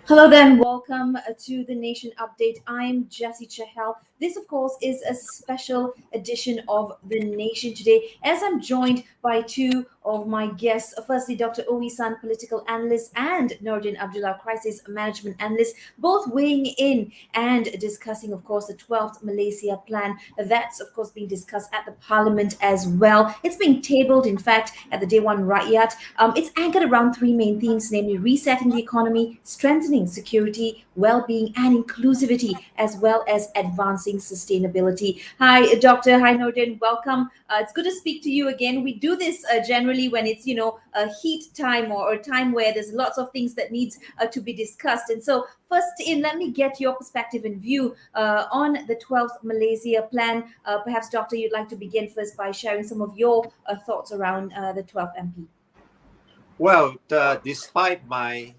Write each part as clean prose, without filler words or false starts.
Hello there and welcome to the Nation Update. I'm Jessy Chahal. This, of course, is a special edition of the Nation today, as I'm joined by two of my guests. Firstly, Dr. Owi-San, political analyst, and Nordin Abdullah, crisis management analyst, both weighing in and discussing, of course, the 12th Malaysia Plan. That's, of course, being discussed at the Parliament as well. It's being tabled, in fact, at the Day One Rakyat. It's anchored around three main themes, namely resetting the economy, strengthening security, well-being, and inclusivity, as well as advancing sustainability. Hi, Doctor. Hi, Nordin. Welcome. It's good to speak to you again. We do this generally when it's, a heat time or a time where there's lots of things that needs to be discussed. And so first in, let me get your perspective and view on the 12th Malaysia Plan. Perhaps, Doctor, you'd like to begin first by sharing some of your thoughts around the 12th MP. Well, despite my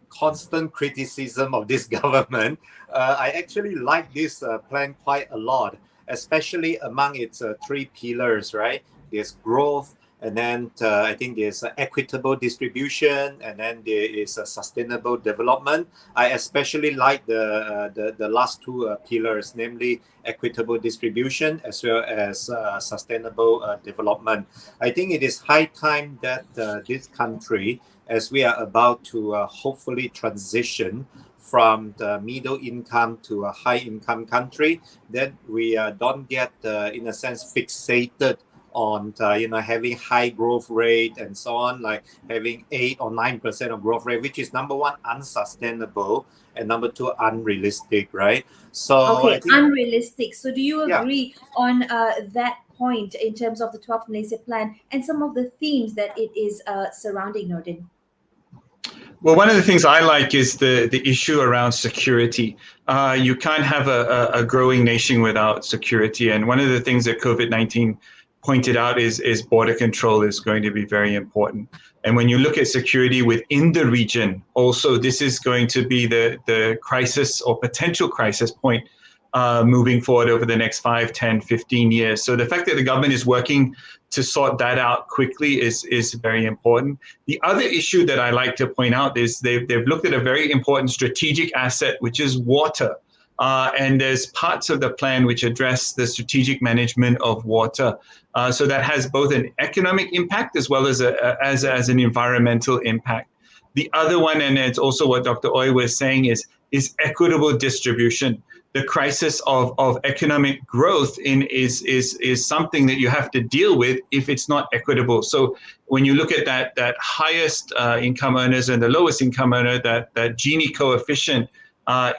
constant criticism of this government, I actually like this plan quite a lot, especially among its three pillars, right? There's growth, and then I think there's equitable distribution, and then there is a sustainable development. I especially like the last two pillars, namely equitable distribution as well as sustainable development. I think it is high time that this country, as we are about to hopefully transition from the middle income to a high income country, that we don't get, in a sense, fixated on having high growth rate and so on, like having 8 or 9% of growth rate, which is number one, unsustainable, and number two, unrealistic, right? So okay, unrealistic. So do you agree on that point in terms of the 12th Malaysia Plan and some of the themes that it is surrounding, Nordin? Well, one of the things I like is the issue around security. You can't have a growing nation without security. And one of the things that COVID-19 pointed out is border control is going to be very important. And when you look at security within the region, also this is going to be the crisis or potential crisis point moving forward over the next 5, 10, 15 years. So the fact that the government is working to sort that out quickly is very important. The other issue that I like to point out is they've looked at a very important strategic asset, which is water. And there's parts of the plan which address the strategic management of water. So that has both an economic impact as well as an environmental impact. The other one, and it's also what Dr. Oy was saying, is equitable distribution. The crisis of economic growth is something that you have to deal with if it's not equitable. So when you look at that highest income earners and the lowest income earner, that Gini coefficient,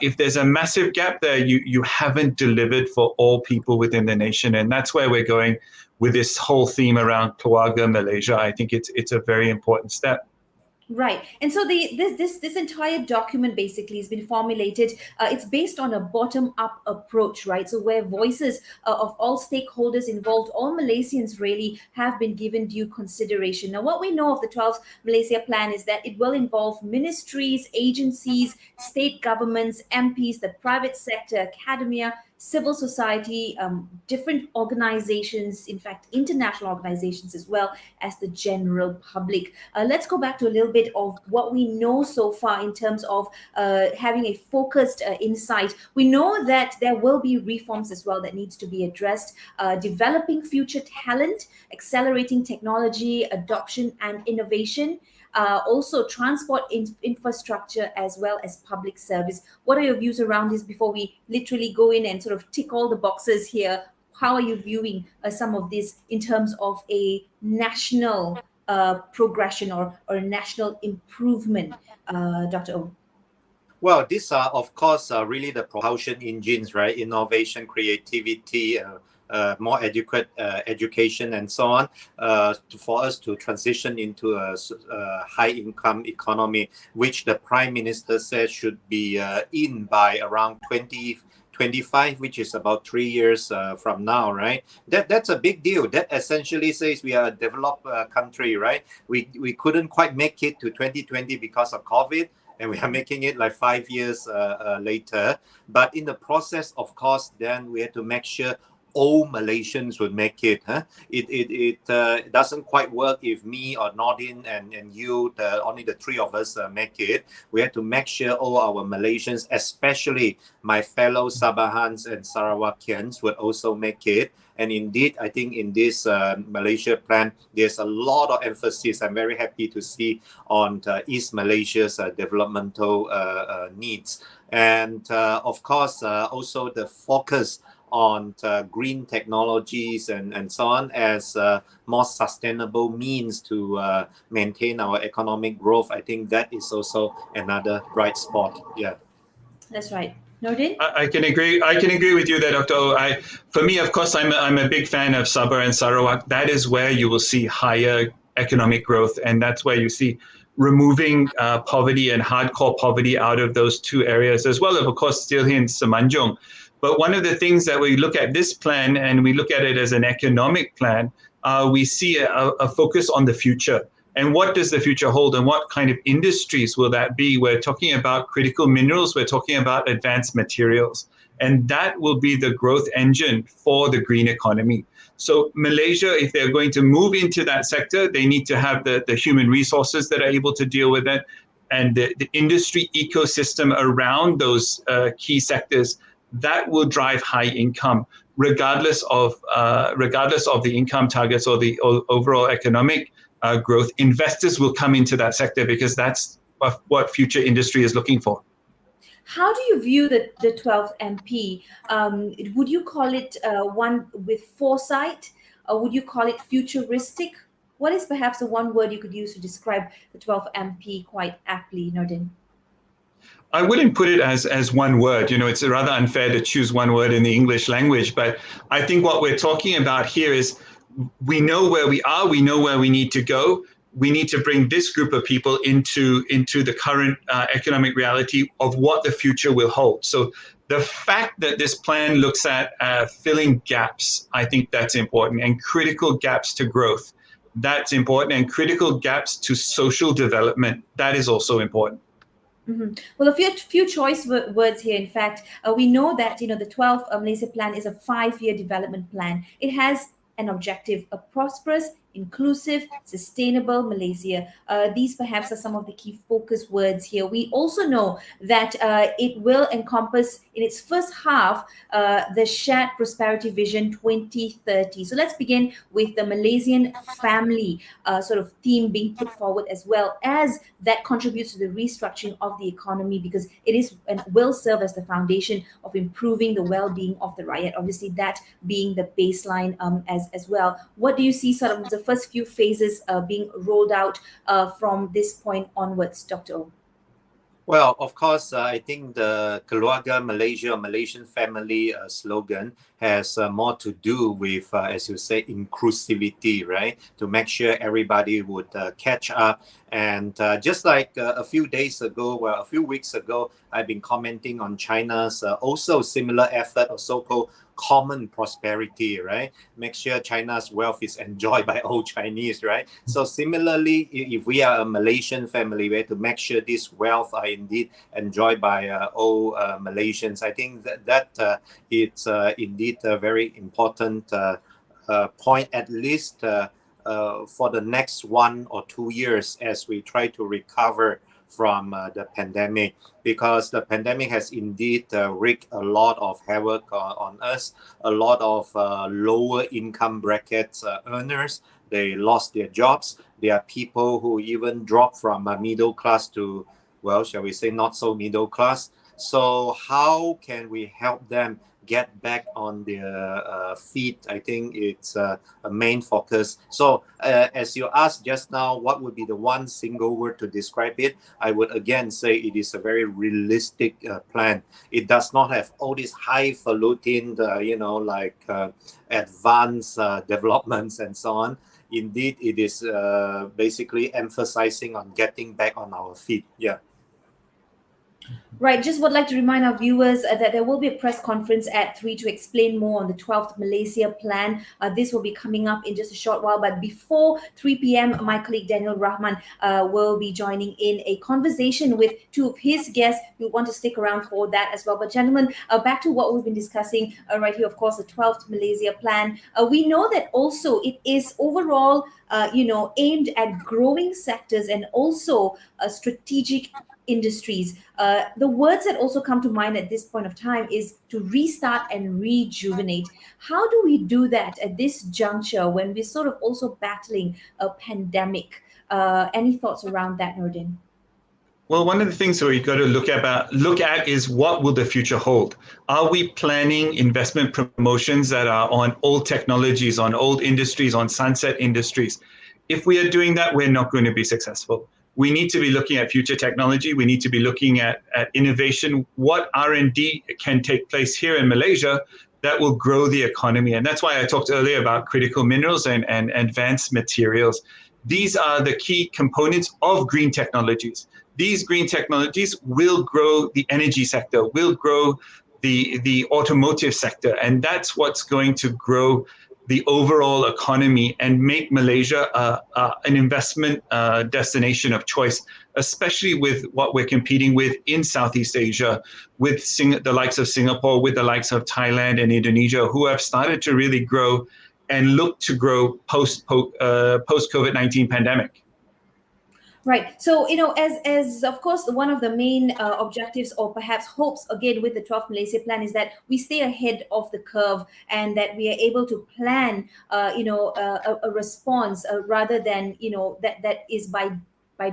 if there's a massive gap there, you haven't delivered for all people within the nation. And that's where we're going with this whole theme around Keluarga Malaysia. I think it's a very important step. Right. And so this entire document basically has been formulated. It's based on a bottom-up approach, right? So where voices of all stakeholders involved, all Malaysians really have been given due consideration. Now, what we know of the 12th Malaysia Plan is that it will involve ministries, agencies, state governments, MPs, the private sector, academia, civil society, different organizations, in fact, international organizations, as well as the general public. Let's go back to a little bit of what we know so far in terms of having a focused insight. We know that there will be reforms as well that needs to be addressed, developing future talent, accelerating technology, adoption and innovation, also transport infrastructure as well as public service. What are your views around this before we literally go in and sort of tick all the boxes here? How are you viewing some of this in terms of a national progression or a national improvement, Dr. O? Well, these are, of course, really the propulsion engines, right? Innovation, creativity, more adequate education and so on, for us to transition into a high-income economy, which the Prime Minister says should be in by around 2025, which is about 3 years from now, right? That's a big deal. That essentially says we are a developed country, right? We couldn't quite make it to 2020 because of COVID, and we are making it like 5 years later. But in the process, of course, then we have to make sure all Malaysians would make it. Huh? It doesn't quite work if me or Nordin and you, only the three of us make it. We have to make sure all our Malaysians, especially my fellow Sabahans and Sarawakians, would also make it. And indeed, I think in this Malaysia plan, there's a lot of emphasis. I'm very happy to see on East Malaysia's developmental needs. And of course, also the focus on green technologies and so on as more sustainable means to maintain our economic growth. I think that is also another bright spot. Yeah. That's right. Nordin? I can agree. I can agree with you there, Dr. O. For me, of course, I'm a big fan of Sabah and Sarawak. That is where you will see higher economic growth, and that's where you see removing poverty and hardcore poverty out of those two areas, as well as, of course, still here in Semenanjung. But one of the things that we look at this plan, and we look at it as an economic plan, we see a focus on the future. And what does the future hold, and what kind of industries will that be? We're talking about critical minerals, we're talking about advanced materials, and that will be the growth engine for the green economy. So Malaysia, if they're going to move into that sector, they need to have the human resources that are able to deal with it, and the industry ecosystem around those key sectors that will drive high income, regardless of the income targets or the overall economic growth. Investors will come into that sector because that's what future industry is looking for. How do you view the 12th MP? Would you call it one with foresight, or would you call it futuristic? What is perhaps the one word you could use to describe the 12th MP quite aptly, Nordin? I wouldn't put it as one word. You know, it's rather unfair to choose one word in the English language. But I think what we're talking about here is we know where we are, we know where we need to go. We need to bring this group of people into the current economic reality of what the future will hold. So the fact that this plan looks at filling gaps, I think that's important, and critical gaps to growth, that's important, and critical gaps to social development, that is also important. Mm-hmm. Well, a few choice words here. In fact, we know that the 12th Malaysia Plan is a 5-year development plan. It has an objective: a prosperous, inclusive, sustainable Malaysia. These perhaps are some of the key focus words here. We also know that it will encompass in its first half the Shared Prosperity Vision 2030. So let's begin with the Malaysian family sort of theme being put forward, as well as that contributes to the restructuring of the economy, because it is and will serve as the foundation of improving the well-being of the rakyat. Obviously, that being the baseline as well. What do you see sort of the first few phases being rolled out from this point onwards, Dr. O? Well, of course, I think the Keluarga Malaysia or Malaysian family slogan has more to do with, as you say, inclusivity, right? To make sure everybody would catch up. And just like a few weeks ago, I've been commenting on China's also similar effort of so-called common prosperity, right? Make sure China's wealth is enjoyed by all Chinese, right? So similarly, if we are a Malaysian family, we have to make sure this wealth are indeed enjoyed by all Malaysians. I think that it's indeed a very important point, at least for the next 1 or 2 years as we try to recover from the pandemic, because the pandemic has indeed wreaked a lot of havoc on us. A lot of lower income brackets earners, they lost their jobs. There are people who even dropped from middle class to, well, shall we say, not so middle class. So how can we help them get back on their feet? I think it's a main focus. So as you asked just now, what would be the one single word to describe it? I would again say it is a very realistic plan. It does not have all these highfalutin, advanced developments and so on. Indeed, it is basically emphasizing on getting back on our feet. Yeah. Right, just would like to remind our viewers that there will be a press conference at 3 to explain more on the 12th Malaysia Plan. This will be coming up in just a short while, but before 3 p.m., my colleague Daniel Rahman will be joining in a conversation with two of his guests. You'll want to stick around for that as well. But gentlemen, back to what we've been discussing right here, of course, the 12th Malaysia Plan. We know that also it is overall, aimed at growing sectors and also strategic industries. The words that also come to mind at this point of time is to restart and rejuvenate. How do we do that at this juncture when we're sort of also battling a pandemic? Any thoughts around that, Nordin? Well, one of the things that we've got to look at is what will the future hold? Are we planning investment promotions that are on old technologies, on old industries, on sunset industries? If we are doing that, we're not going to be successful. We need to be looking at future technology. We need to be looking at innovation. What R&D can take place here in Malaysia that will grow the economy? And that's why I talked earlier about critical minerals and advanced materials. These are the key components of green technologies. These green technologies will grow the energy sector, will grow the automotive sector, and that's what's going to grow the overall economy and make Malaysia an investment destination of choice, especially with what we're competing with in Southeast Asia, with the likes of Singapore, with the likes of Thailand and Indonesia, who have started to really grow and look to grow post COVID-19 pandemic. Right. So, as of course, one of the main objectives or perhaps hopes again with the 12th Malaysia Plan is that we stay ahead of the curve and that we are able to plan, a response rather than, that is by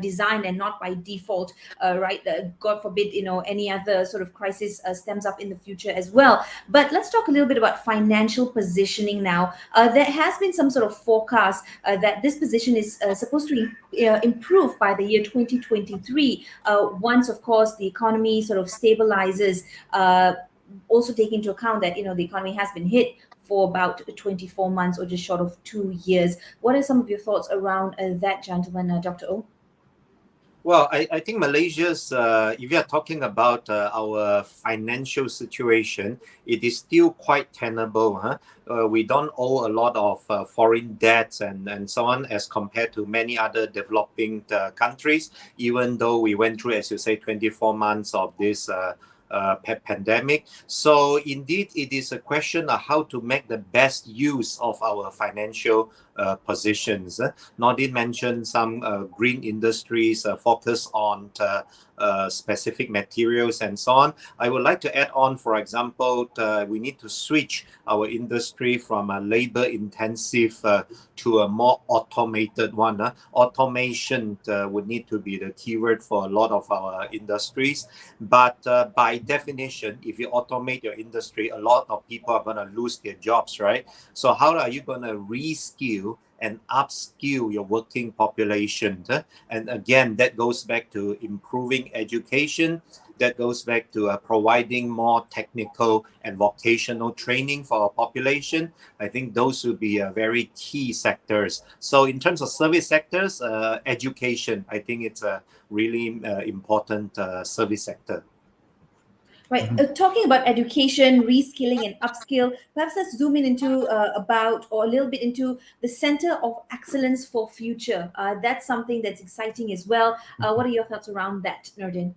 design and not by default, right? God forbid, any other sort of crisis stems up in the future as well. But let's talk a little bit about financial positioning now. There has been some sort of forecast that this position is supposed to improve by the year 2023, once, of course, the economy sort of stabilizes. Also take into account that the economy has been hit for about 24 months or just short of 2 years. What are some of your thoughts around that, gentleman, Dr. O? Well, I think Malaysia's, if you're talking about our financial situation, it is still quite tenable. Huh? We don't owe a lot of foreign debts and so on as compared to many other developing countries, even though we went through, as you say, 24 months of this pandemic. So indeed, it is a question of how to make the best use of our financial positions. Nordin mentioned some green industries focus on specific materials and so on. I would like to add on, for example, we need to switch our industry from a labor intensive to a more automated one. Automation would need to be the keyword for a lot of our industries. But by definition, if you automate your industry, a lot of people are going to lose their jobs, right? So how are you going to reskill and upskill your working population? And again, that goes back to improving education. That goes back to providing more technical and vocational training for our population. I think those would be very key sectors. So in terms of service sectors, education, I think it's a really important service sector. Right. Talking about education, reskilling, and upskill, perhaps let's zoom in into about or a little bit into the Center of Excellence for Future. That's something that's exciting as well. What are your thoughts around that, Nordin?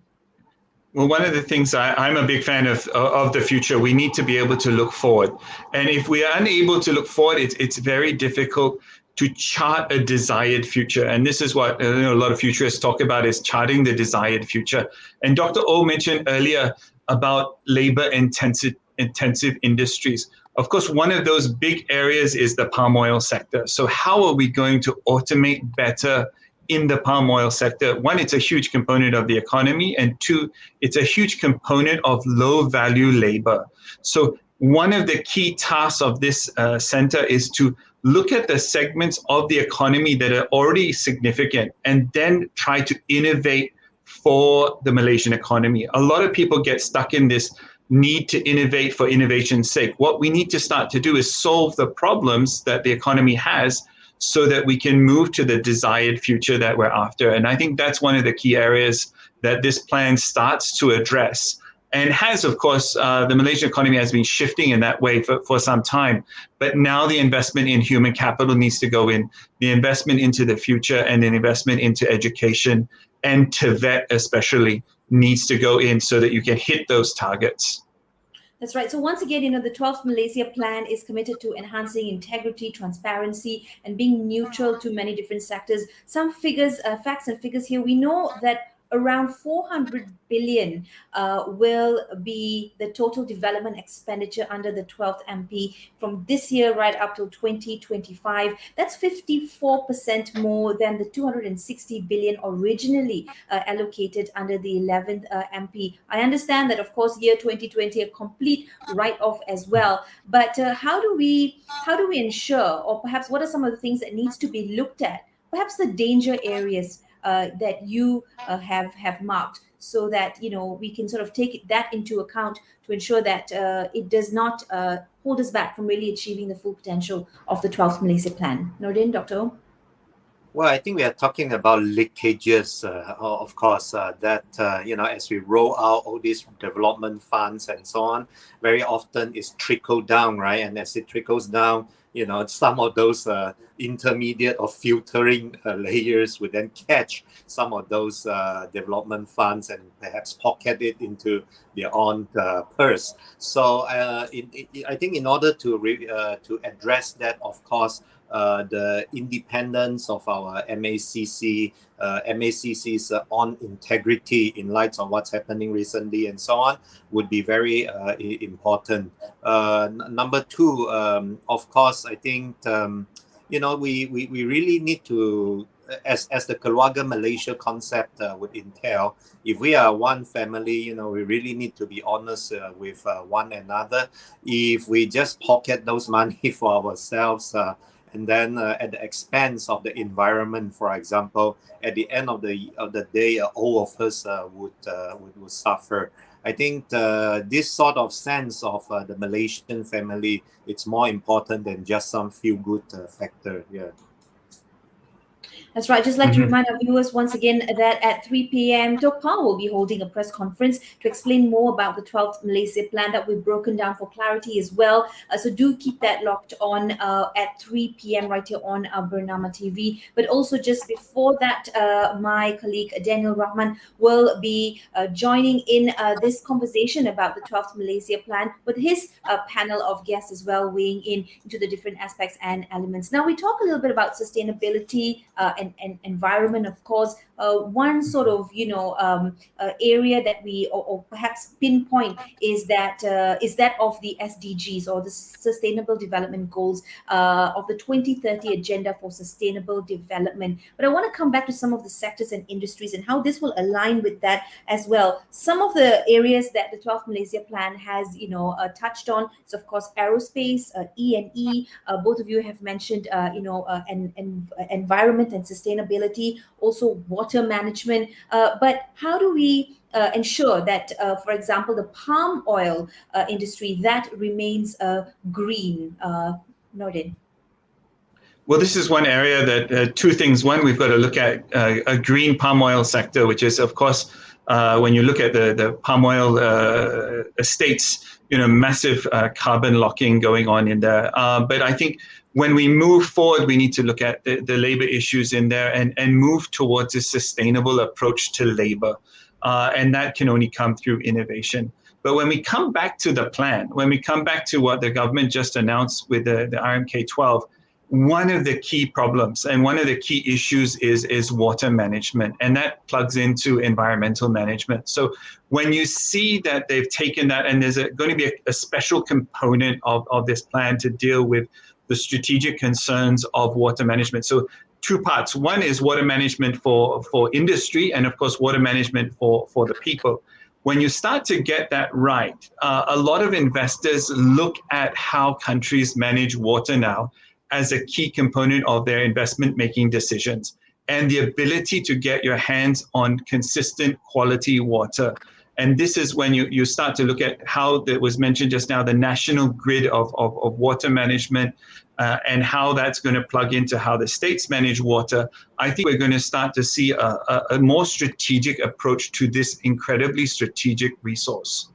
Well, one of the things I'm a big fan of the future, we need to be able to look forward. And if we are unable to look forward, it's very difficult to chart a desired future. And this is what a lot of futurists talk about, is charting the desired future. And Dr. O mentioned earlier about labor intensive industries. Of course, one of those big areas is the palm oil sector. So how are we going to automate better in the palm oil sector? One, it's a huge component of the economy, and two, it's a huge component of low value labor. So one of the key tasks of this center is to look at the segments of the economy that are already significant and then try to innovate for the Malaysian economy. A lot of people get stuck in this need to innovate for innovation's sake. What we need to start to do is solve the problems that the economy has, so that we can move to the desired future that we're after. And I think that's one of the key areas that this plan starts to address. And has, of course, the Malaysian economy has been shifting in that way for some time. But now the investment in human capital needs to go in, the investment into the future and an investment into education and TVET especially needs to go in so that you can hit those targets. That's right. So once again, the 12th Malaysia Plan is committed to enhancing integrity, transparency, and being neutral to many different sectors. Some figures, facts and figures here. We know that around 400 billion will be the total development expenditure under the 12th MP from this year right up till 2025. That's 54% more than the 260 billion originally allocated under the 11th MP. I understand that, of course, year 2020 a complete write-off as well. But how do we ensure, or perhaps what are some of the things that needs to be looked at? Perhaps the danger areas that you have marked, so that we can sort of take that into account to ensure that it does not hold us back from really achieving the full potential of the 12th Malaysia Plan. Nordin, Dr. Well, I think we are talking about leakages, of course, that, as we roll out all these development funds and so on, very often it's trickled down, right? And as it trickles down, some of those intermediate or filtering layers would then catch some of those development funds and perhaps pocket it into their own purse. So I think in order to address that, of course, the independence of our MACC's on integrity in light of what's happening recently and so on would be very important. Number two, of course, I think we really need to, as the Keluarga Malaysia concept would entail, if we are one family, we really need to be honest with one another. If we just pocket those money for ourselves, and then at the expense of the environment, for example, at the end of the day, all of us would suffer. I think this sort of sense of the Malaysian family, it's more important than just some feel-good factor. Yeah. That's right. Just like to remind our viewers once again that at 3 p.m., Chahal will be holding a press conference to explain more about the 12th Malaysia Plan that we've broken down for clarity as well. So do keep that locked on at 3 p.m. right here on Bernama TV. But also just before that, my colleague Daniel Rahman will be joining in this conversation about the 12th Malaysia Plan with his panel of guests as well, weighing in into the different aspects and elements. Now we talk a little bit about sustainability and environment, of course. One sort of area that we or perhaps pinpoint is that of the SDGs, or the Sustainable Development Goals of the 2030 Agenda for Sustainable Development. But I want to come back to some of the sectors and industries and how this will align with that as well. Some of the areas that the 12th Malaysia Plan has touched on is, of course, aerospace, E&E. Both of you have mentioned environment and sustainability, also water management. But how do we ensure that, for example, the palm oil industry that remains green? Nordin. Well, this is one area that two things. One, we've got to look at a green palm oil sector, which is, of course, when you look at the palm oil estates, massive carbon locking going on in there. But I think when we move forward, we need to look at the labor issues in there and move towards a sustainable approach to labor. And that can only come through innovation. But when we come back to the plan, when we come back to what the government just announced with the RMK 12, one of the key problems and one of the key issues is water management, and that plugs into environmental management. So when you see that they've taken that, and there's going to be a special component of this plan to deal with the strategic concerns of water management. So two parts. One is water management for industry, and of course water management for the people. When you start to get that right, a lot of investors look at how countries manage water now as a key component of their investment making decisions, and the ability to get your hands on consistent quality water And this is when you start to look at how that was mentioned just now, the national grid of water management, and how that's going to plug into how the states manage water. I think we're going to start to see a more strategic approach to this incredibly strategic resource.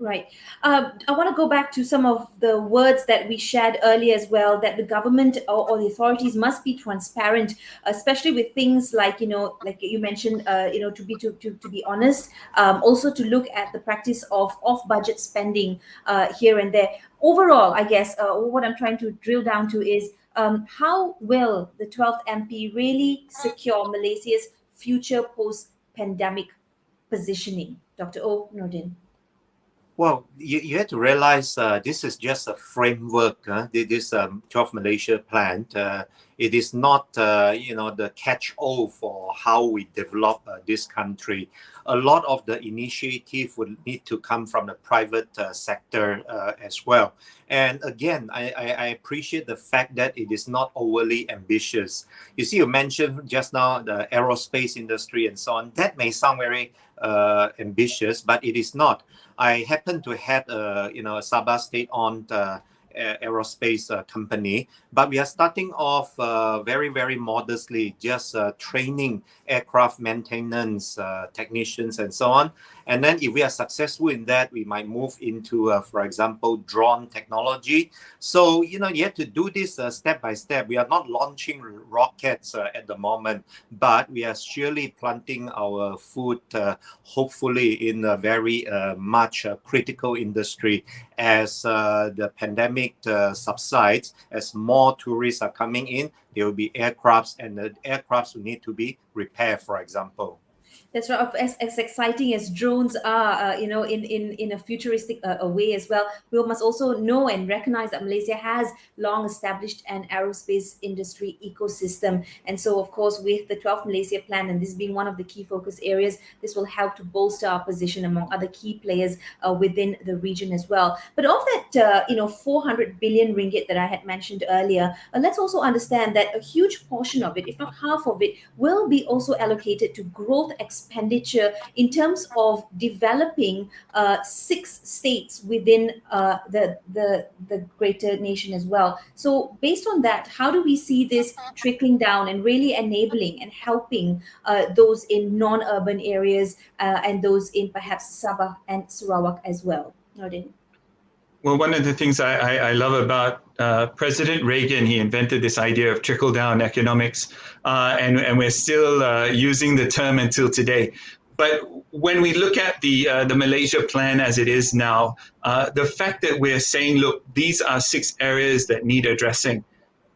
Right. I want to go back to some of the words that we shared earlier as well, that the government or the authorities must be transparent, especially with things like, like you mentioned, to be honest, also to look at the practice of off-budget spending here and there. Overall, I guess what I'm trying to drill down to is how will the 12th MP really secure Malaysia's future post-pandemic positioning? Dr. O. Nordin. Well, you have to realize this is just a framework. This 12 Malaysia Plan. It is not, the catch-all for how we develop this country. A lot of the initiative would need to come from the private sector as well. And again, I appreciate the fact that it is not overly ambitious. You see, you mentioned just now the aerospace industry and so on. That may sound very ambitious, but it is not. I happen to have a Sabah state-owned aerospace company, but we are starting off very, very modestly, just training aircraft maintenance technicians and so on. And then if we are successful in that, we might move into, for example, drone technology. So, you have to do this step by step. We are not launching rockets at the moment, but we are surely planting our foot, hopefully, in a very much critical industry as the pandemic subsides, as more tourists are coming in, there will be aircrafts, and the aircrafts will need to be repaired, for example. That's right. As exciting as drones are, in a futuristic way as well, we must also know and recognize that Malaysia has long established an aerospace industry ecosystem. And so, of course, with the 12th Malaysia Plan, and this being one of the key focus areas, this will help to bolster our position among other key players within the region as well. But of that, 400 billion ringgit that I had mentioned earlier, let's also understand that a huge portion of it, if not half of it, will be also allocated to growth expenditure in terms of developing 6 states within the greater nation as well. So based on that, how do we see this trickling down and really enabling and helping those in non-urban areas and those in perhaps Sabah and Sarawak as well? Nordin. Well, one of the things I love about President Reagan, he invented this idea of trickle-down economics, and we're still using the term until today. But when we look at the Malaysia Plan as it is now, the fact that we're saying, look, these are 6 areas that need addressing,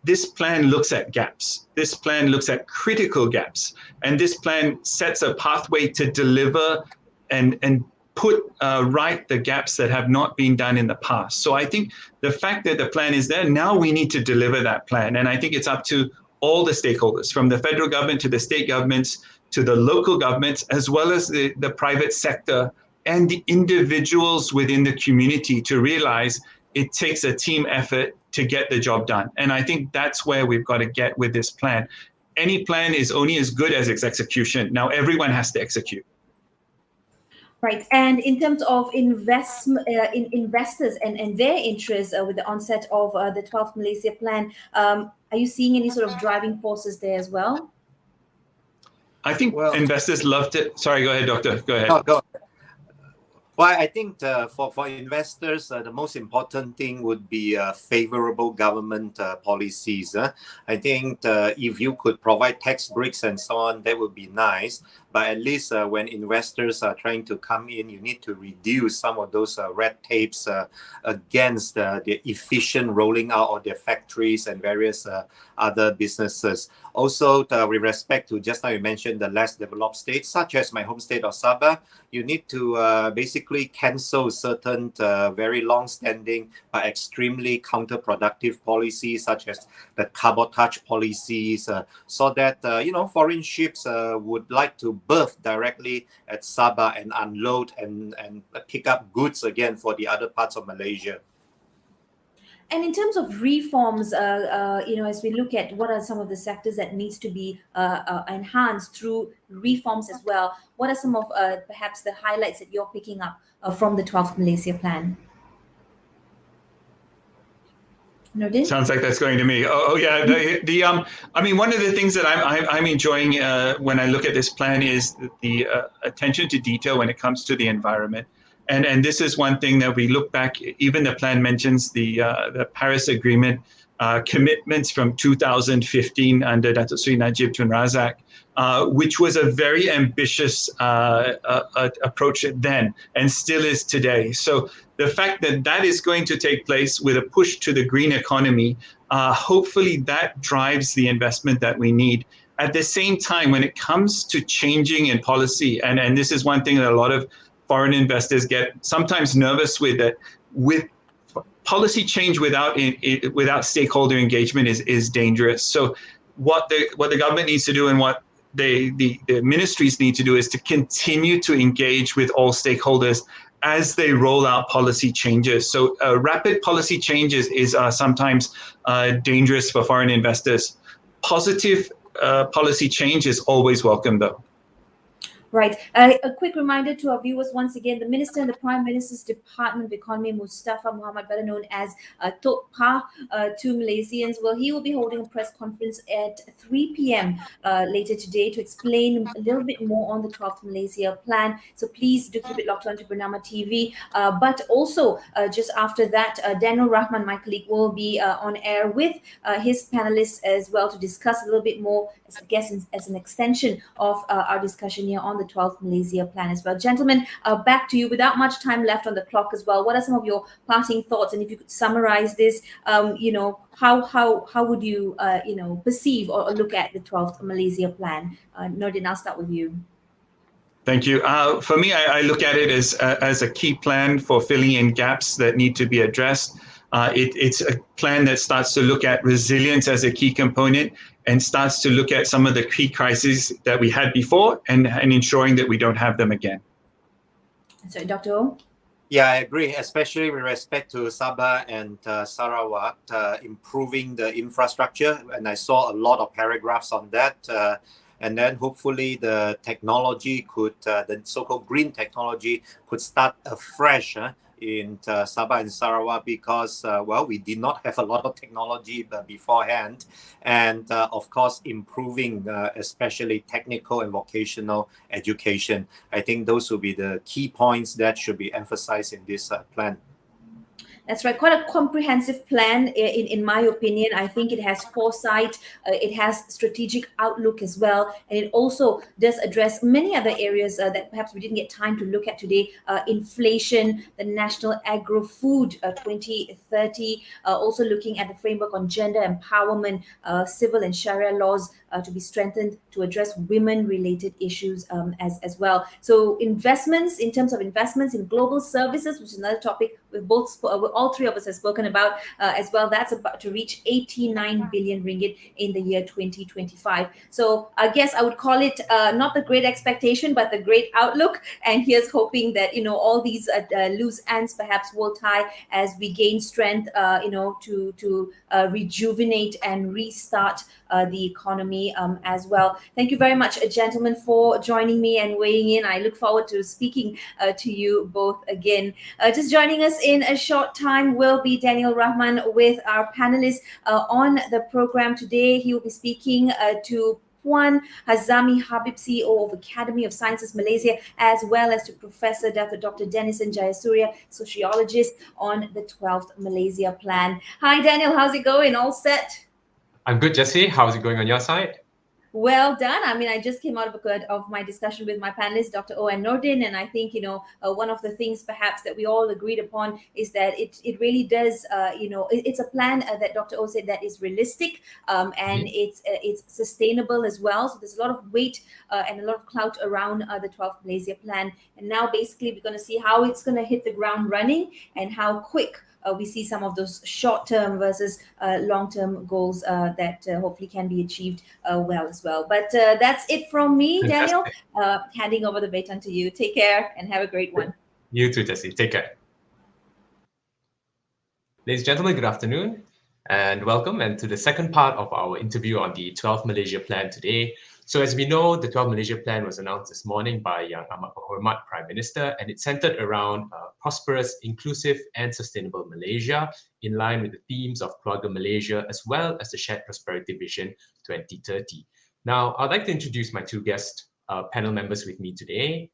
this plan looks at gaps. This plan looks at critical gaps. And this plan sets a pathway to deliver and put right the gaps that have not been done in the past. So I think the fact that the plan is there, now we need to deliver that plan. And I think it's up to all the stakeholders, from the federal government to the state governments, to the local governments, as well as the private sector and the individuals within the community, to realize it takes a team effort to get the job done. And I think that's where we've got to get with this plan. Any plan is only as good as its execution. Now everyone has to execute. Right. And in terms of investors and their interest with the onset of the 12th Malaysia Plan, are you seeing any sort of driving forces there as well? I think investors loved it. Sorry, go ahead, Doctor. Go ahead. No, go. Well, I think for investors, the most important thing would be favorable government policies. I think if you could provide tax breaks and so on, that would be nice. But at least when investors are trying to come in, you need to reduce some of those red tapes against the efficient rolling out of their factories and various other businesses. Also, with respect to just now you mentioned the less developed states, such as my home state of Sabah, you need to basically cancel certain very long-standing but extremely counterproductive policies, such as the cabotage policies, so that foreign ships would like to berth directly at Sabah and unload and pick up goods again for the other parts of Malaysia. And in terms of reforms, as we look at what are some of the sectors that needs to be enhanced through reforms as well, what are some of perhaps the highlights that you're picking up from the 12th Malaysia Plan? Nordin? Sounds like that's going to me. Oh yeah. I mean, one of the things that I'm enjoying when I look at this plan is the attention to detail when it comes to the environment. And this is one thing that we look back. Even the plan mentions the Paris Agreement commitments from 2015 under Datuk Seri Najib Tun Razak, which was a very ambitious approach then and still is today. So the fact that that is going to take place with a push to the green economy, hopefully that drives the investment that we need. At the same time, when it comes to changing in policy, and this is one thing that a lot of foreign investors get sometimes nervous with, that with policy change without stakeholder engagement is dangerous. So what the government needs to do and what the ministries need to do is to continue to engage with all stakeholders as they roll out policy changes. So rapid policy changes is sometimes dangerous for foreign investors. Positive policy change is always welcome, though. Right. A quick reminder to our viewers once again, the Minister in the Prime Minister's Department of Economy, Mustafa Muhammad, better known as Tok Pa to Malaysians, well, he will be holding a press conference at 3 p.m. Later today to explain a little bit more on the 12th Malaysia Plan. So please do keep it locked on to Bernama TV. But also, just after that, Daniel Rahman, my colleague, will be on air with his panelists as well to discuss a little bit more, as I guess, as an extension of our discussion here on the 12th Malaysia Plan as well. Gentlemen, back to you without much time left on the clock as well. What are some of your parting thoughts? And if you could summarize this, how would you, perceive or look at the 12th Malaysia Plan? Nordin, I'll start with you. Thank you. For me, I look at it as a key plan for filling in gaps that need to be addressed. It's a plan that starts to look at resilience as a key component and starts to look at some of the key crises that we had before and ensuring that we don't have them again. So, Dr. O? Yeah, I agree, especially with respect to Sabah and Sarawak, improving the infrastructure. And I saw a lot of paragraphs on that. And then hopefully the technology could, the so-called green technology could start afresh in Sabah and Sarawak because, we did not have a lot of technology beforehand. And of course, improving especially technical and vocational education. I think those will be the key points that should be emphasized in this plan. That's right. Quite a comprehensive plan, in my opinion. I think it has foresight, it has strategic outlook as well, and it also does address many other areas that perhaps we didn't get time to look at today. Inflation, the National Agro-Food 2030, also looking at the framework on gender empowerment, civil and Sharia laws to be strengthened to address women-related issues as well. So investments, in terms of investments in global services, which is another topic we've all three of us have spoken about as well, that's about to reach 89 billion ringgit in the year 2025. So I guess I would call it not the great expectation, but the great outlook. And here's hoping that, all these loose ends perhaps will tie as we gain strength, to rejuvenate and restart the economy as well. Thank you very much, gentlemen, for joining me and weighing in. I look forward to speaking to you both again. Just joining us in a short time will be Daniel Rahman with our panelists on the program today. He will be speaking to Puan Hazami Habib, CEO of Academy of Sciences Malaysia, as well as to Professor Dr. Denison Jayasuriya, sociologist, on the 12th Malaysia Plan. Hi, Daniel. How's it going? All set? I'm good, Jessy. How's it going on your side? Well done. I mean, I just came out of my discussion with my panelists, Dr. O and Nordin, and I think, one of the things perhaps that we all agreed upon is that it really does, it's a plan that Dr. O said that is realistic and it's sustainable as well. So there's a lot of weight and a lot of clout around the 12th Malaysia Plan. And now basically we're going to see how it's going to hit the ground running and how quick we see some of those short-term versus long-term goals that hopefully can be achieved well as well. But that's it from me, Daniel. Handing over the baton to you. Take care and have a great one. You too, Jessy. Take care. Ladies and gentlemen, good afternoon and welcome and to the second part of our interview on the 12th Malaysia Plan today. So as we know, the 12th Malaysia Plan was announced this morning by Yang Amat Berhormat Prime Minister, and it's centered around prosperous, inclusive and sustainable Malaysia in line with the themes of Keluarga Malaysia as well as the Shared Prosperity Vision 2030. Now, I'd like to introduce my two guest panel members with me today.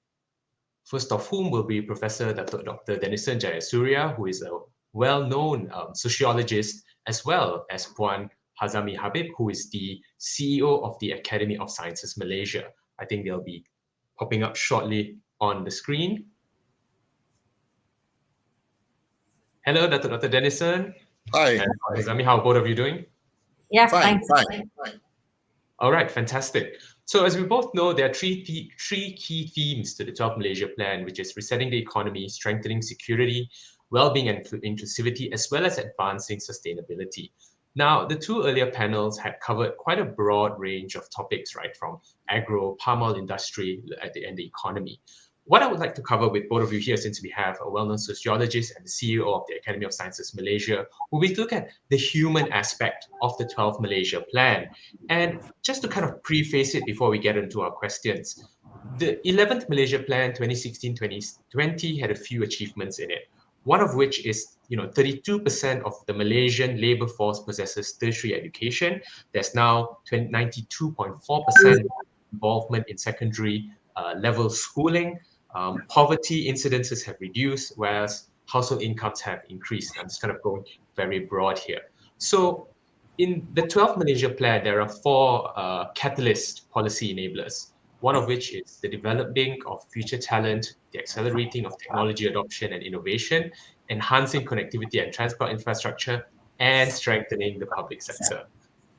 First of whom will be Professor Dr. Denison Jayasuriya, who is a well-known sociologist, as well as Puan Hazami Habib, who is the CEO of the Academy of Sciences Malaysia. I think they'll be popping up shortly on the screen. Hello, Dr. Denison. Hi. And Hazami, how are both of you doing? Yeah, Fine. All right, fantastic. So as we both know, there are three key themes to the 12th Malaysia Plan, which is resetting the economy, strengthening security, well-being and inclusivity, as well as advancing sustainability. Now, the two earlier panels had covered quite a broad range of topics, right, from agro, palm oil industry, and the economy. What I would like to cover with both of you here, since we have a well-known sociologist and the CEO of the Academy of Sciences Malaysia, will be to look at the human aspect of the 12th Malaysia Plan. And just to kind of preface it before we get into our questions, the 11th Malaysia Plan 2016-2020 had a few achievements in it. One of which is, 32% of the Malaysian labor force possesses tertiary education. There's now 92.4% involvement in secondary level schooling. Poverty incidences have reduced, whereas household incomes have increased. I'm just kind of going very broad here. So in the 12th Malaysia Plan, there are four catalyst policy enablers, one of which is the developing of future talent, the accelerating of technology adoption and innovation, enhancing connectivity and transport infrastructure, and strengthening the public sector.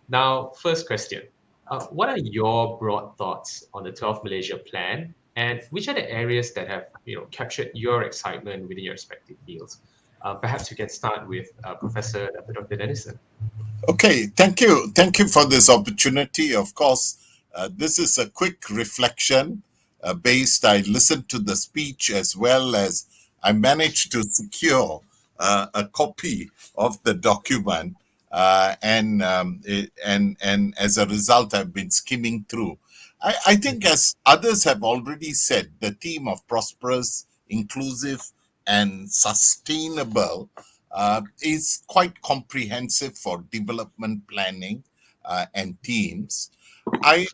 Now, first question, what are your broad thoughts on the 12th Malaysia Plan, and which are the areas that have captured your excitement within your respective fields? Perhaps you can start with Professor Dr. Denison. Okay, thank you. Thank you for this opportunity. Of course, this is a quick reflection I listened to the speech as well as I managed to secure a copy of the document. And as a result, I've been skimming through. I think, as others have already said, the theme of prosperous, inclusive, and sustainable is quite comprehensive for development planning and teams. I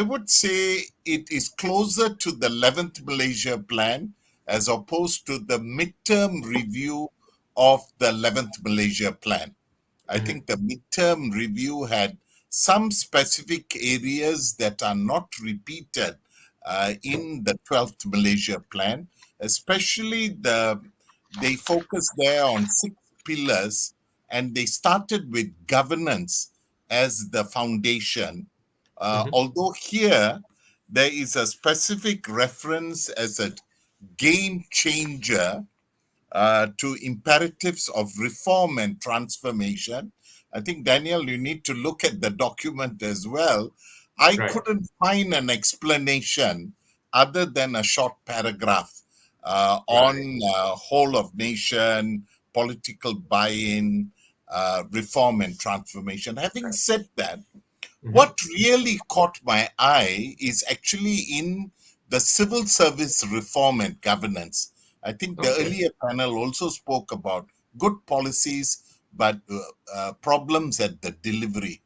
would say it is closer to the 11th Malaysia Plan as opposed to the midterm review of the 11th Malaysia Plan. I think the midterm review had some specific areas that are not repeated in the 12th Malaysia Plan, especially they focused there on 6 pillars, and they started with governance as the foundation. Although here there is a specific reference as a game changer to imperatives of reform and transformation. I think, Daniel, you need to look at the document as well. I couldn't find an explanation other than a short paragraph on whole of nation, political buy-in, reform and transformation. Having said that, what really caught my eye is actually in the civil service reform and governance. I think the earlier panel also spoke about good policies, but problems at the delivery.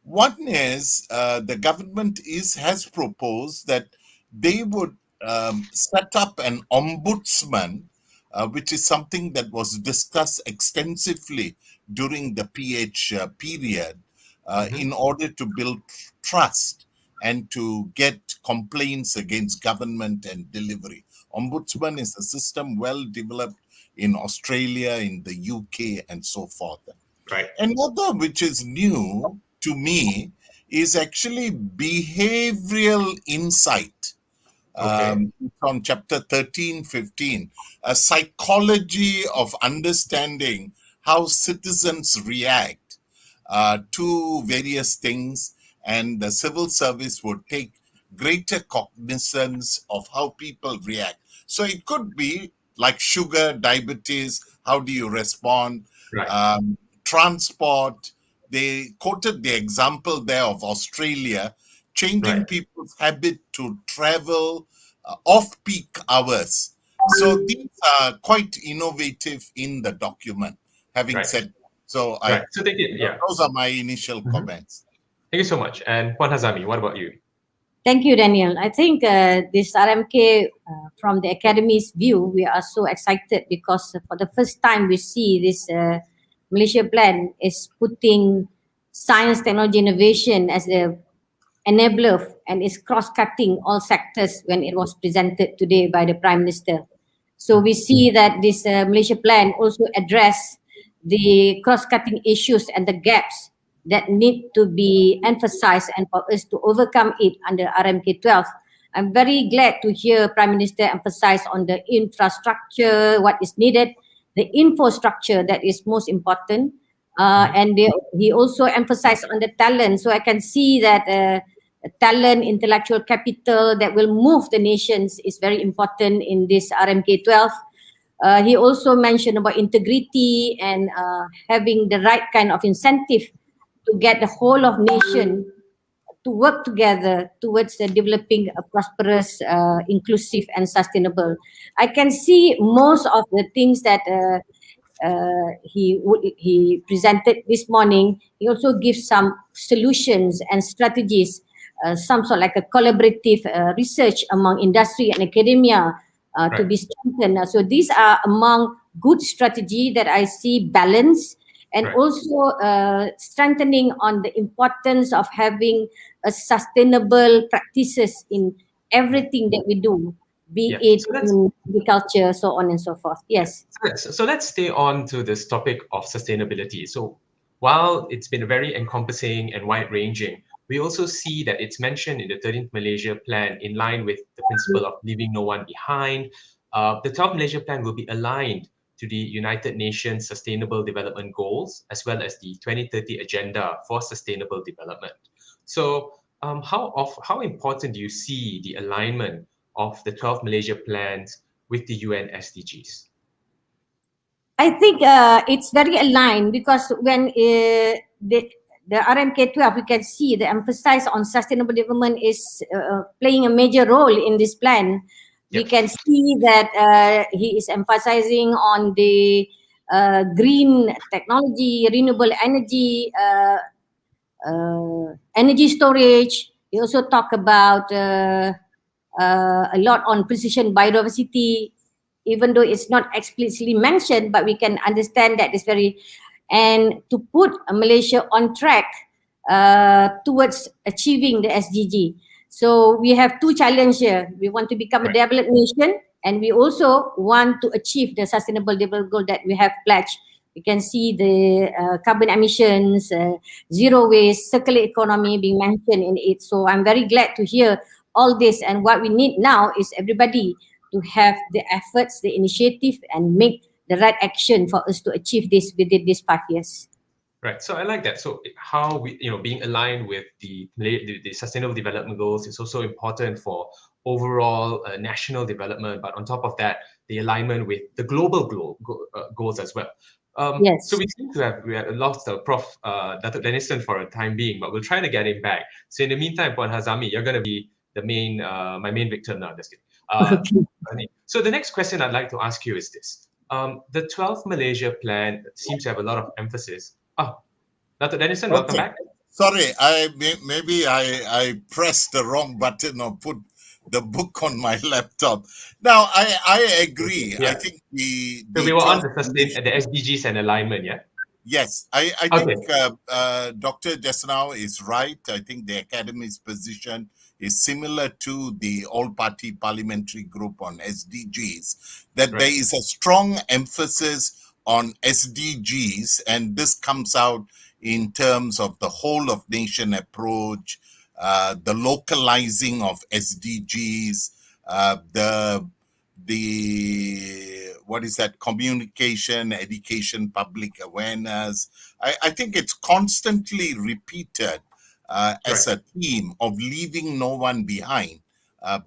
One is the government has proposed that they would set up an ombudsman, which is something that was discussed extensively during the PH period, in order to build trust and to get complaints against government and delivery. Ombudsman is a system well developed in Australia, in the UK, and so forth. Right. Another which is new to me is actually behavioral insight. On chapter 13, 15, a psychology of understanding how citizens react to various things, and the civil service would take greater cognizance of how people react. So it could be like sugar, diabetes, how do you respond? Right. Transport. They quoted the example there of Australia, changing Right. people's habit to travel off-peak hours. So these are quite innovative in the document. Having Right. said so, Right. So thank you. Yeah. those are my initial comments. Thank you so much. And Puan Hazami, what about you? Thank you, Daniel. I think this RMK, from the academy's view, we are so excited because for the first time we see this Malaysia Plan is putting science, technology, innovation as the enabler and is cross-cutting all sectors when it was presented today by the Prime Minister. So we see that this Malaysia Plan also address the cross-cutting issues and the gaps that need to be emphasized and for us to overcome it under RMK 12. I'm very glad to hear Prime Minister emphasize on the infrastructure, what is needed, the infrastructure that is most important, and he also emphasized on the talent. So I can see that talent, intellectual capital that will move the nations is very important in this RMK 12. He also mentioned about integrity and having the right kind of incentive to get the whole of nation to work together towards developing a prosperous, inclusive and sustainable. I can see most of the things that he presented this morning. He also gives some solutions and strategies, some sort like a collaborative research among industry and academia to be strengthened. So these are among good strategy that I see balance and also strengthening on the importance of having a sustainable practices in everything that we do, be it in agriculture, so on and so forth. Yes. So let's stay on to this topic of sustainability. So while it's been very encompassing and wide-ranging, we also see that it's mentioned in the 13th Malaysia Plan in line with the principle of leaving no one behind. The 12th Malaysia Plan will be aligned to the United Nations Sustainable Development Goals, as well as the 2030 Agenda for Sustainable Development. So how important do you see the alignment of the 12th Malaysia Plans with the UN SDGs? I think it's very aligned because when the RMK 12, we can see the emphasis on sustainable development is playing a major role in this plan. We can see that he is emphasizing on the green technology, renewable energy, energy storage. He also talk about a lot on precision biodiversity, even though it's not explicitly mentioned, but we can understand that it's very, and to put Malaysia on track towards achieving the SDG. So we have two challenges here. We want to become a developed nation, and we also want to achieve the sustainable development goal that we have pledged. You can see the carbon emissions, zero waste, circular economy being mentioned in it. So I'm very glad to hear all this, and what we need now is everybody to have the efforts, the initiative, and make the right action for us to achieve this within these 5 years. Right. So I like that. So how we, being aligned with the Sustainable Development Goals is also important for overall national development. But on top of that, the alignment with the global goals as well. Yes. So we seem to have lost Prof. Datuk Denniston for a time being, but we'll try to get him back. So in the meantime, Puan Hazami, you're going to be the main, my main victim now. Just kidding. So the next question I'd like to ask you is this. The 12th Malaysia Plan seems to have a lot of emphasis. Datuk Denniston, welcome back. Sorry, maybe I pressed the wrong button or put the book on my laptop. Now, I agree. Yeah. I think we were on the SDGs and alignment, yeah? Yes, I think Dr. Jessanau is right. I think the Academy's position is similar to the all-party parliamentary group on SDGs, that there is a strong emphasis on SDGs, and this comes out in terms of the whole of nation approach, the localizing of SDGs, the what is that, communication, education, public awareness. I think it's constantly repeated as a theme of leaving no one behind.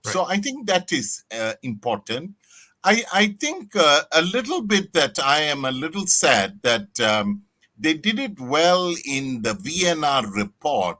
So I think that is important. I think a little bit that I am a little sad that they did it well in the VNR report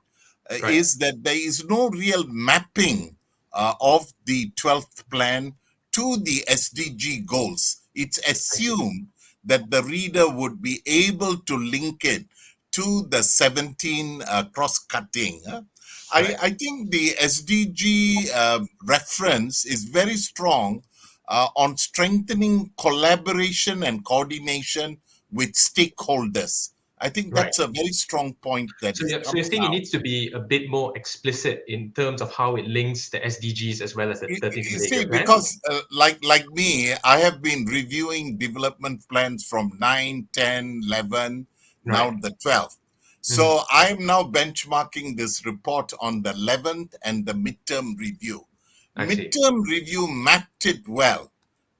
Right. is that there is no real mapping of the 12th plan to the SDG goals. It's assumed that the reader would be able to link it to the 17 cross-cutting. Right. I think the SDG reference is very strong on strengthening collaboration and coordination with stakeholders. I think Right. that's a very strong point that So is you're coming saying it out. needs to be a bit more explicit in terms of how it links the SDGs as well as the 13th You Malaysia see, Plan? because like me, I have been reviewing development plans from 9, 10, 11, now Right. the 12th. So I'm now benchmarking this report on the 11th and the midterm review. I see. Midterm review mapped it well.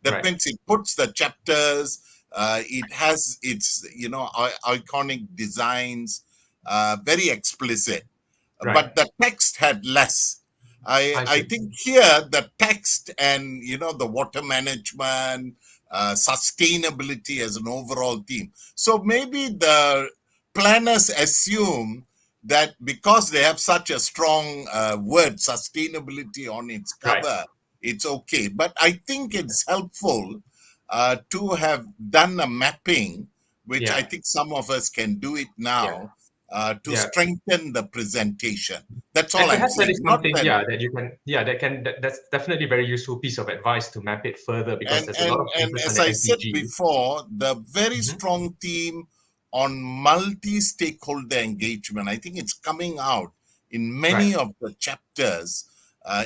That Right. means it puts the chapters, it has its, iconic designs, very explicit. Right. But the text had less. I I see. think here the text and the water management, sustainability as an overall theme. So maybe the planners assume that because they have such a strong word sustainability on its Right. cover, it's okay. But I think it's helpful to have done a mapping, which I Yeah. think some of us can do it Yeah. now to Yeah. strengthen the presentation. That's And all I'm perhaps that saying. is Not something, that, that you can, that's definitely a very useful piece of advice to map it further because and there's a lot and of and emphasis on as the I said SDGs. before, the very Mhm. strong theme on multi-stakeholder engagement, I think it's coming out in Right. many of the chapters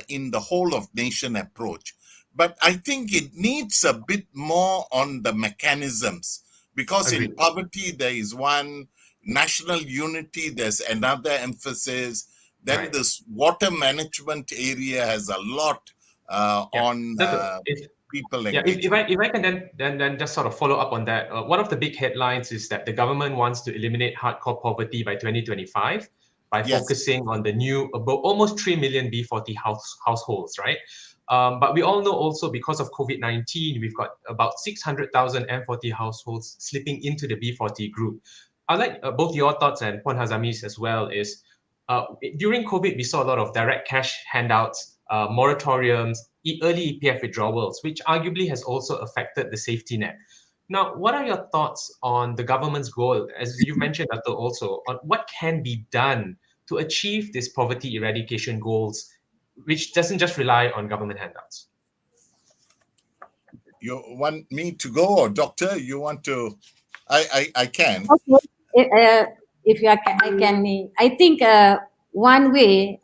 in the whole of nation approach. But I think it needs a bit more on the mechanisms, because in Agreed. poverty there is one, national unity there's another emphasis, then Right. this water management area has a lot Yeah. on So if people Yeah, if engagement. I can then just sort of follow up on that, one of the big headlines is that the government wants to eliminate hardcore poverty by 2025 by Yes, focusing on the new about almost 3 million B40 households, right? But we all know also because of COVID-19, we've got about 600,000 M40 households slipping into the B40 group. I'd like both your thoughts and Puan Hazami's as well is during COVID, we saw a lot of direct cash handouts, moratoriums, early EPF withdrawals, which arguably has also affected the safety net. Now, what are your thoughts on the government's goal, as you mentioned, Atul, also, on what can be done to achieve these poverty eradication goals, which doesn't just rely on government handouts? you want me to go, or doctor you want to? I can. Okay. If you are, I can. I think one way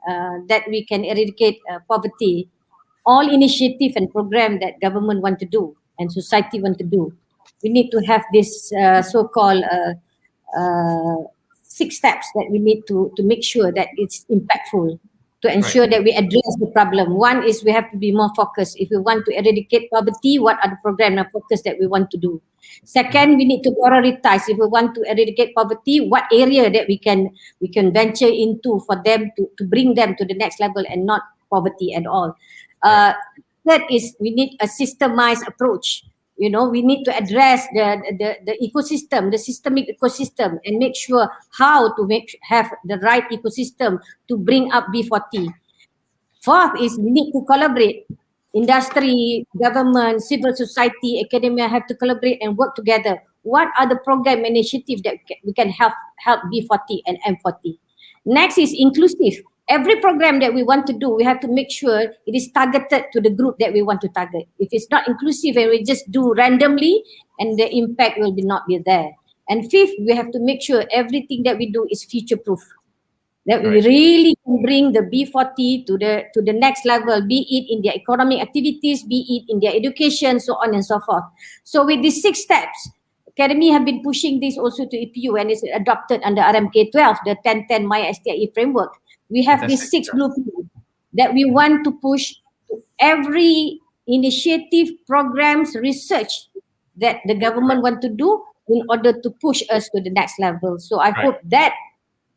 that we can eradicate poverty, all initiative and program that government want to do and society want to do, we need to have this so-called 6 steps that we need to make sure that it's impactful, to ensure that we address the problem. One is we have to be more focused. If we want to eradicate poverty, what are the program and focus that we want to do? Second, we need to prioritize. If we want to eradicate poverty, what area that we can venture into for them to bring them to the next level and not poverty at all. Third is we need a systemized approach. We need to address the ecosystem, the systemic ecosystem, and make sure how to have the right ecosystem to bring up B40. Fourth is we need to collaborate. Industry, government, civil society, academia have to collaborate and work together. What are the program initiatives that we can help B40 and M40? Next is inclusive. Every program that we want to do, we have to make sure it is targeted to the group that we want to target. If it's not inclusive and we just do randomly, and the impact will not be there. And fifth, we have to make sure everything that we do is future proof, that we really can bring the B40 to the next level, be it in their economic activities, be it in their education, so on and so forth. So with these 6 steps, Academy have been pushing this also to EPU, and it's adopted under RMK 12, the 1010 My STIE framework. We have these 6 blueprints that we want to push to every initiative, programs, research that the government want to do in order to push us to the next level. So I hope that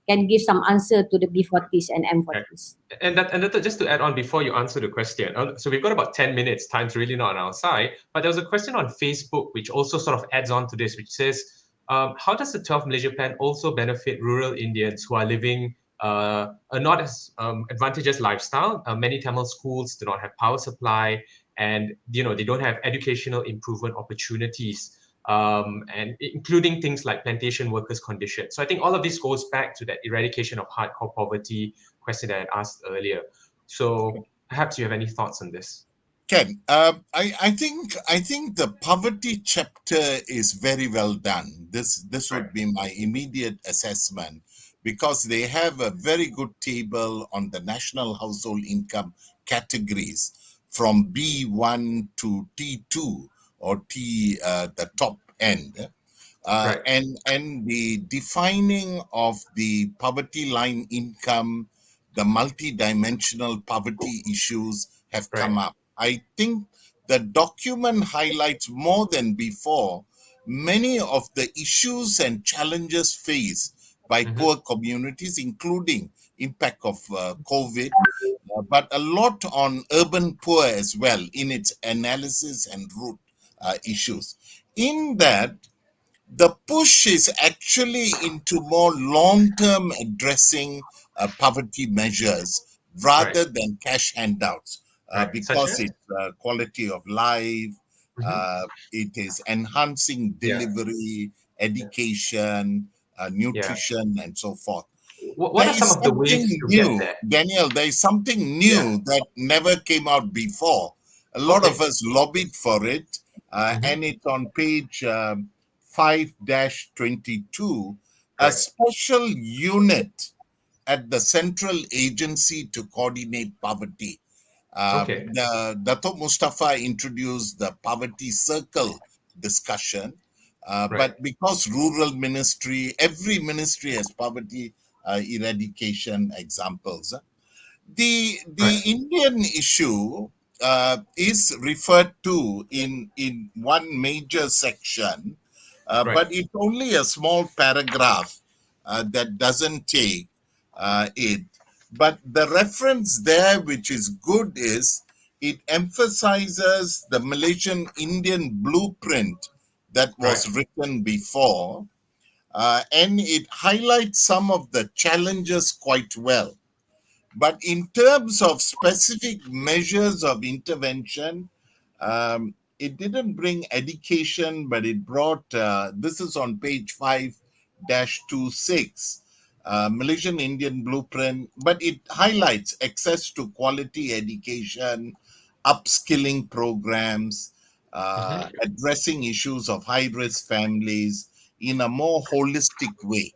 can give some answer to the B40s and M40s. And that just to add on before you answer the question, so we've got about 10 minutes. Time's really not on our side. But there was a question on Facebook which also sort of adds on to this, which says, how does the 12 Malaysia Plan also benefit rural Indians who are living a not as advantageous lifestyle? Many Tamil schools do not have power supply, and they don't have educational improvement opportunities, and including things like plantation workers' conditions. So I think all of this goes back to that eradication of hardcore poverty question that I asked earlier. So perhaps you have any thoughts on this? Ken, I think the poverty chapter is very well done. This would be my immediate assessment, because they have a very good table on the national household income categories from B1 to T2 or T the top end. And the defining of the poverty line income, the multi-dimensional poverty issues have come up. I think the document highlights more than before many of the issues and challenges faced by poor communities, including impact of COVID, but a lot on urban poor as well in its analysis and root issues. In that, the push is actually into more long-term addressing poverty measures rather than cash handouts, because it's quality of life, it is enhancing delivery, education, nutrition, and so forth. What are some of the ways to get there? Daniel, there is something new that never came out before. A lot of us lobbied for it, and it's on page 5-22, a special unit at the Central Agency to Coordinate Poverty. Dato' Mustafa introduced the Poverty Circle discussion, but because rural ministry, every ministry has poverty eradication examples. The Indian issue is referred to in one major section, but it's only a small paragraph that doesn't take it. But the reference there, which is good, is it emphasizes the Malaysian Indian blueprint that was written before, and it highlights some of the challenges quite well. But in terms of specific measures of intervention, it didn't bring education, but it brought, this is on page 5-26, Malaysian Indian Blueprint, but it highlights access to quality education, upskilling programs, addressing issues of high-risk families in a more holistic way.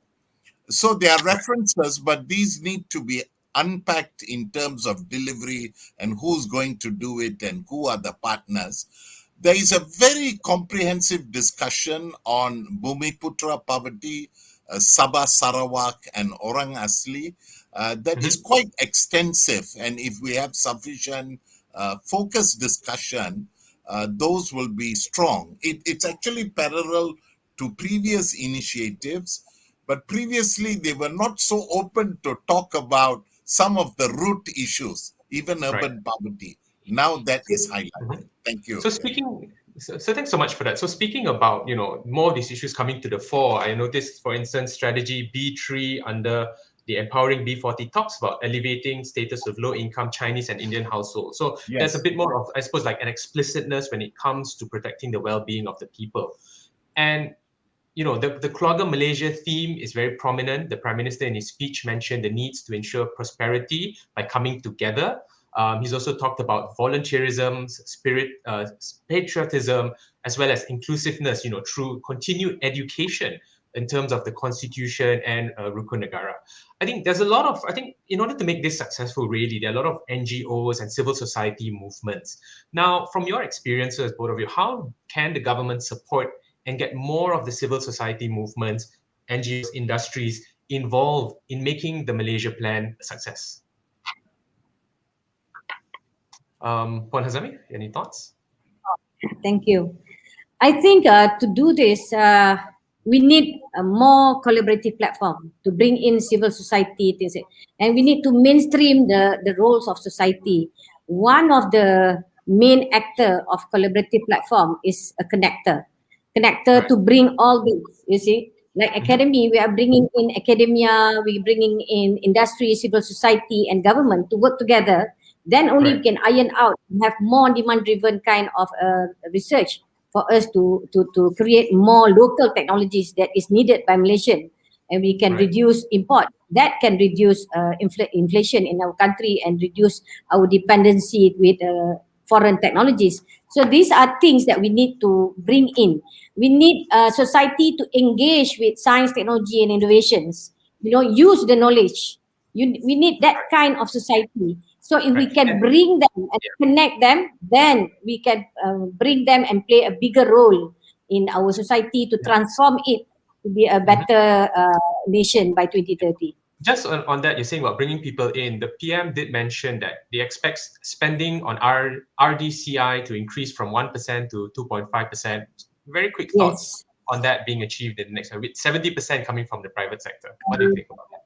So there are references, but these need to be unpacked in terms of delivery and who's going to do it and who are the partners. There is a very comprehensive discussion on Bumiputra poverty, Sabah, Sarawak, and Orang Asli. That is quite extensive, and if we have sufficient focused discussion, those will be strong. It's actually parallel to previous initiatives, but previously they were not so open to talk about some of the root issues, even urban poverty. Now that is highlighted. Thank you. So thanks so much for that. So speaking about, more of these issues coming to the fore, I noticed, for instance, strategy B3 under the Empowering B40 talks about elevating status of low-income Chinese and Indian households. So there's a bit more of, I suppose, like an explicitness when it comes to protecting the well-being of the people. And the Keluarga Malaysia theme is very prominent. The Prime Minister in his speech mentioned the needs to ensure prosperity by coming together. He's also talked about volunteerism, patriotism, as well as inclusiveness, through continued education in terms of the Constitution and Rukun Negara. I think there's a lot of, in order to make this successful, really, there are a lot of NGOs and civil society movements. Now, from your experiences, both of you, how can the government support and get more of the civil society movements, NGOs, industries involved in making the Malaysia Plan a success? Puan Hazami, any thoughts? Thank you. I think to do this, we need a more collaborative platform to bring in civil society things, and we need to mainstream the roles of society. One of the main actor of collaborative platform is a connector Right. to bring all this, you see, like academy, we are bringing in academia, we bringing in industry, civil society and government to work together. Then only we Right. can iron out, have more demand driven kind of research for us to create more local technologies that is needed by Malaysian, and we can Right. reduce import. That can reduce inflation in our country and reduce our dependency with foreign technologies. So these are things that we need to bring in. We need society to engage with science, technology, and innovations. You know, use the knowledge. We need that kind of society. So if we Right. can And bring them and connect them, then we can bring them and play a bigger role in our society to transform it to be a Mhm. better nation by 2030. Just on that, you're saying about bringing people in. The PM did mention that they expect spending on RDCI to increase from 1% to 2.5%. Very quick thoughts Yes. on that being achieved in the next year, with 70% coming from the private sector. What do you think about that?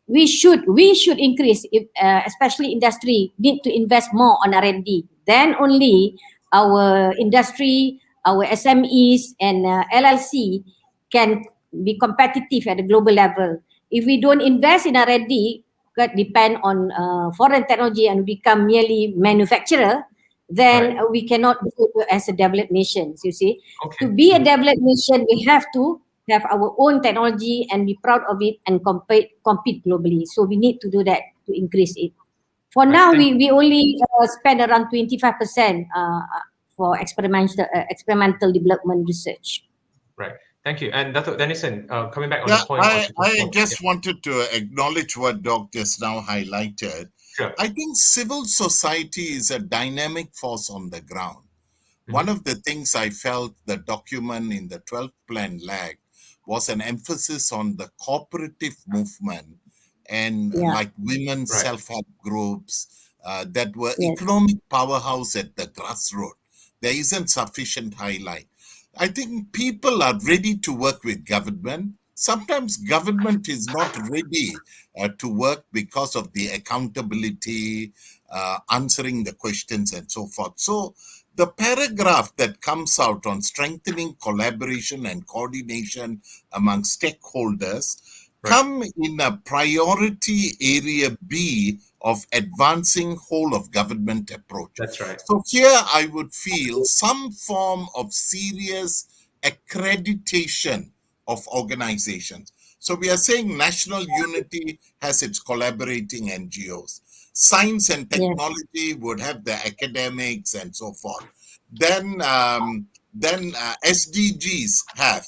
We should increase, if, especially industry need to invest more on R&D. Then only our industry, our SMEs and LLC can be competitive at the global level. If we don't invest in R&D, depend on foreign technology and become merely manufacturer, then Right. we cannot do as a developed nation. You see, to Okay. be a developed nation, we have to have our own technology and be proud of it and compete globally. So we need to do that to increase it. For Right. now, Thank we only spend around 25% for experimental development research. Right. Thank you. And Dato' Dennison, coming back on the Yeah, point on I yeah, just wanted to acknowledge what Doc just now highlighted. sure. I think civil society is a dynamic force on the ground. One Mhm. of the things I felt the document in the 12th plan lacked was an emphasis on the cooperative movement and Yeah. like women Right. self-help groups that were Yes. economic powerhouse at the grassroots. There isn't sufficient highlight. I think people are ready to work with government. Sometimes government is not ready to work because of the accountability, answering the questions and so forth. So the paragraph that comes out on strengthening collaboration and coordination among stakeholders Right. come in a priority area B of advancing whole of government approach. That's right. So here I would feel some form of serious accreditation of organizations. So we are saying national unity has its collaborating NGOs. Science and Yes. technology would have the academics and so forth. Then SDGs have.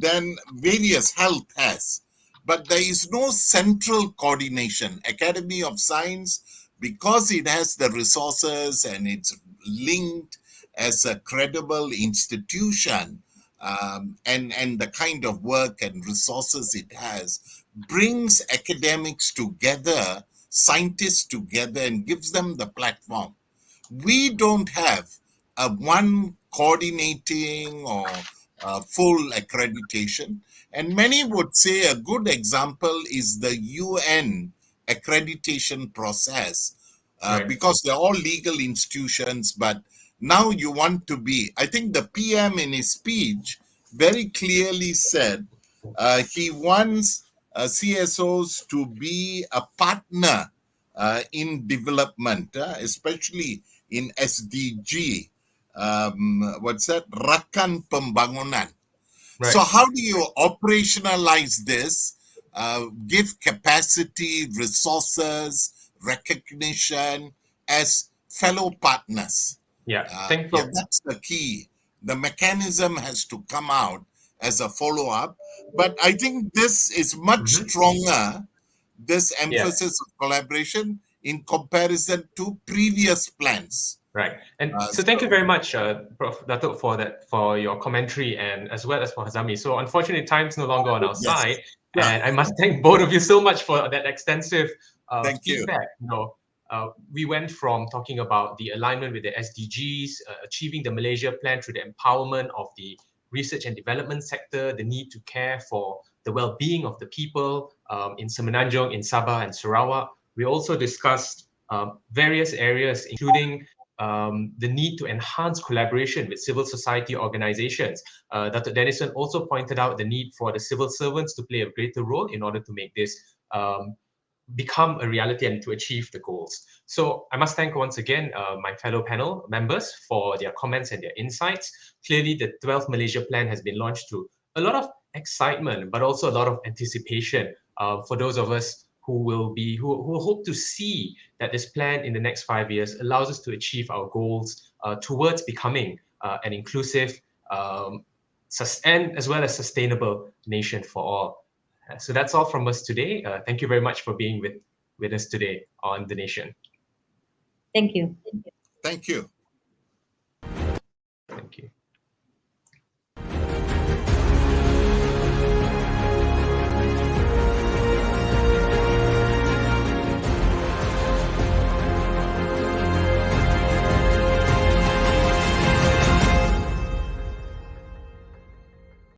Then various health has. But there is no central coordination. Academy of Science, because it has the resources and it's linked as a credible institution, and the kind of work and resources it has, brings academics together, scientists together, and gives them the platform. We don't have a one coordinating or full accreditation. And many would say a good example is the UN accreditation process, Right. because they're all legal institutions, but now you want to be. I think the PM in his speech very clearly said he wants CSOs to be a partner in development, especially in SDG. What's that? Rakan Pembangunan. So Right. how do you operationalize this? Give capacity, resources, recognition as fellow partners. Yeah. Thank So you. that's the key. The mechanism has to come out as a follow-up. But I think this is much Mhm. stronger, this Yeah. emphasis of collaboration in comparison to previous plans. Right. And so thank you So, very much, Prof. Dato', for your commentary and as well as for Hazami. So unfortunately, time's no longer on our yes. side. Yeah. And I must thank both of you so much for that extensive Thank you. feedback. We went from talking about the alignment with the SDGs, achieving the Malaysia Plan through the empowerment of the research and development sector, the need to care for the well-being of the people in Semenanjung, in Sabah and Sarawak. We also discussed various areas, including the need to enhance collaboration with civil society organizations. Dr. Dennison also pointed out the need for the civil servants to play a greater role in order to make this become a reality and to achieve the goals. So I must thank once again my fellow panel members for their comments and their insights. Clearly, the 12th Malaysia Plan has been launched to a lot of excitement, but also a lot of anticipation for those of us who will hope to see that this plan in the next 5 years allows us to achieve our goals towards becoming an inclusive and as well as sustainable nation for all. So that's all from us today. Thank you very much for being with us today on The Nation. Thank you. Thank you.